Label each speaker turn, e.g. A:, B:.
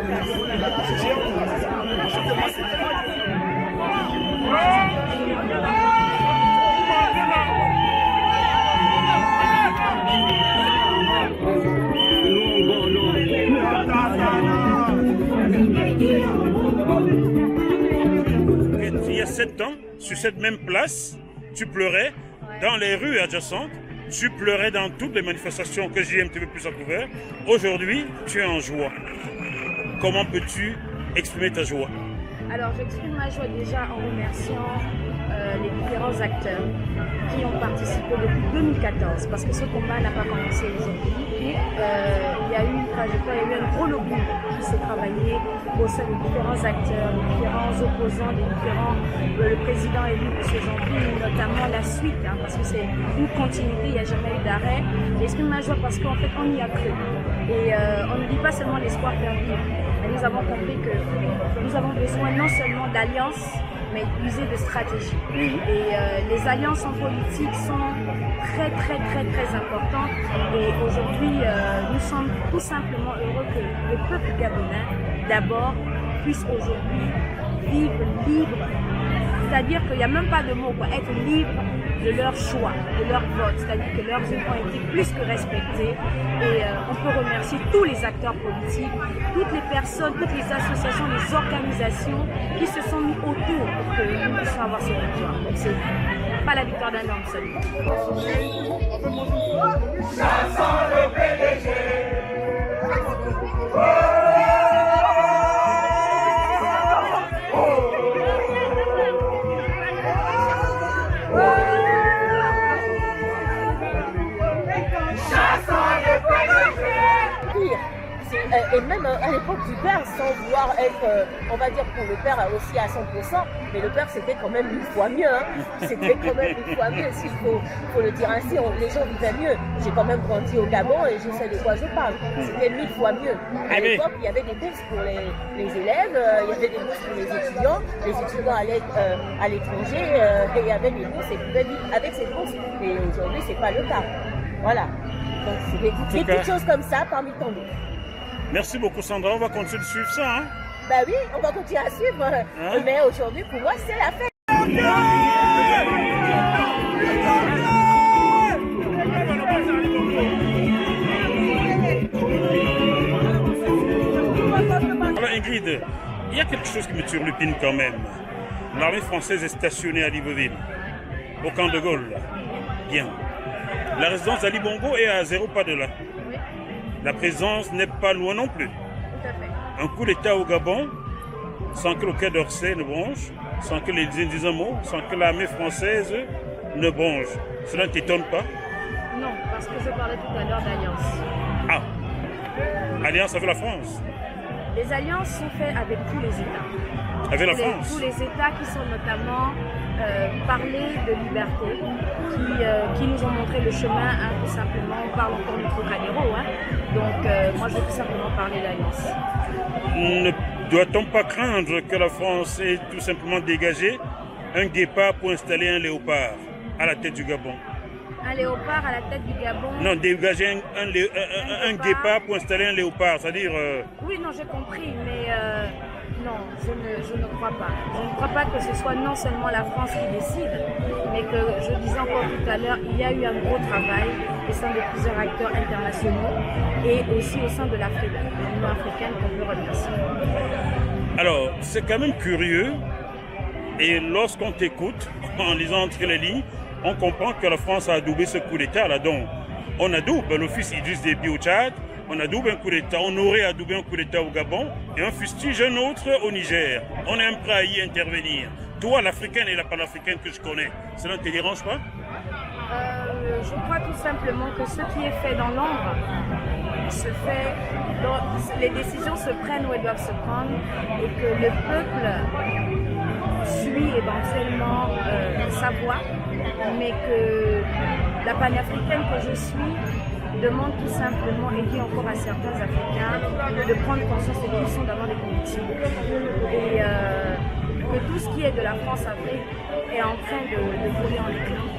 A: Il y a 7 ans, sur cette même place, tu pleurais dans les rues adjacentes, tu pleurais dans toutes les manifestations que JMTV Plus a couvert. Aujourd'hui, tu es en joie. Comment peux-tu exprimer ta joie?
B: Alors, j'exprime ma joie déjà en remerciant les différents acteurs qui ont participé depuis 2014, parce que ce combat n'a pas commencé aujourd'hui. Il y a eu une trajectoire, il y a eu un gros lobby qui s'est travaillé au sein des différents acteurs, des différents opposants, des différents, le président élu M. Jean-Pierre, notamment la suite, hein, parce que c'est une continuité, il n'y a jamais eu d'arrêt. J'exprime ma joie parce qu'en fait, on y a cru. Et on ne dit pas seulement l'espoir perdu, mais nous avons compris que nous avons besoin non seulement d'alliances, mais user de stratégie. Et les alliances en politique sont très importantes. Et aujourd'hui, nous sommes tout simplement heureux que le peuple gabonais, d'abord, puisse aujourd'hui vivre libre. C'est-à-dire qu'il n'y a même pas de mot, quoi, être libre de leur choix, de leur vote. C'est-à-dire que leurs yeux ont été plus que respectés. Et on peut remercier tous les acteurs politiques, toutes les personnes, toutes les associations, les organisations qui se sont mis autour pour que nous puissions avoir cette victoire. Donc c'est pas la victoire d'un homme seulement. Ça sent le PDG.
C: Et même à l'époque du père, sans vouloir être, on va dire pour le père aussi à 100%, mais le père c'était quand même 1000 fois mieux. Hein. C'était quand même 1000 fois mieux, s'il faut le dire ainsi. Les gens vivaient mieux. J'ai quand même grandi au Gabon et je sais de quoi je parle. C'était 1000 fois mieux. À l'époque, il y avait des bourses pour les élèves, il y avait des bourses pour les étudiants. Les étudiants allaient à l'étranger et il y avait des bourses et ils pouvaient vivre avec ces bourses. Et aujourd'hui, c'est pas le cas. Voilà. Donc c'est des petites choses comme ça parmi tant d'autres.
A: Merci beaucoup Sandra, on va continuer de suivre ça. Hein?
C: Bah oui, on va continuer à suivre. Hein? Mais aujourd'hui, pour moi, c'est la fête.
A: Alors Ingrid, il y a quelque chose qui me turlupine quand même. L'armée française est stationnée à Libreville, au camp de Gaulle. Bien. La résidence d'Ali Bongo est à 0 pas de là. La présence n'est pas loin non plus.
B: Tout à fait.
A: Un coup d'État au Gabon, sans que le Quai d'Orsay ne bronche, sans que l'Élysée dise un mot, sans que l'armée française ne bronche. Cela ne t'étonne pas?
B: Non, parce que je parlais tout à l'heure d'alliance.
A: Ah, alliance avec la France?
B: Les alliances sont faites avec tous les États.
A: Avec la France?
B: Tous les États qui sont notamment parler de liberté, qui nous ont montré le chemin, hein, tout simplement. On parle encore du Trocadéro, hein. Donc moi je veux tout simplement parler d'alliance.
A: Ne doit-on pas craindre que la France ait tout simplement dégagé un guépard pour installer un léopard à la tête du Gabon?
B: Un léopard à la tête du Gabon?
A: Non, dégager un guépard pour installer un léopard, c'est-à-dire...
B: Oui, non, j'ai compris, mais non, je ne crois pas. Je ne crois pas que ce soit non seulement la France qui décide, mais que, je disais encore tout à l'heure, il y a eu un gros travail au sein de plusieurs acteurs internationaux et aussi au sein de l'Afrique, de l'Union africaine qu'on peut remercier.
A: Alors, c'est quand même curieux, et lorsqu'on t'écoute, en lisant entre les lignes, on comprend que la France a adoubé ce coup d'État là. Donc, on adoube l'office Idriss Déby au Tchad, on adoube un coup d'État, on aurait adoubé un coup d'État au Gabon et on fustige un autre au Niger. On est prêt à y intervenir. Toi, l'Africaine et la panafricaine que je connais, cela ne te dérange pas?
B: Je crois tout simplement que ce qui est fait dans l'ombre se fait, les décisions se prennent où elles doivent se prendre et que le peuple suit éventuellement sa voie, mais que la panafricaine que je suis demande tout simplement et dit encore à certains Africains de prendre conscience de qu'ils sont d'avoir des convictions et que tout ce qui est de la France-Afrique est en train de voler en éclats.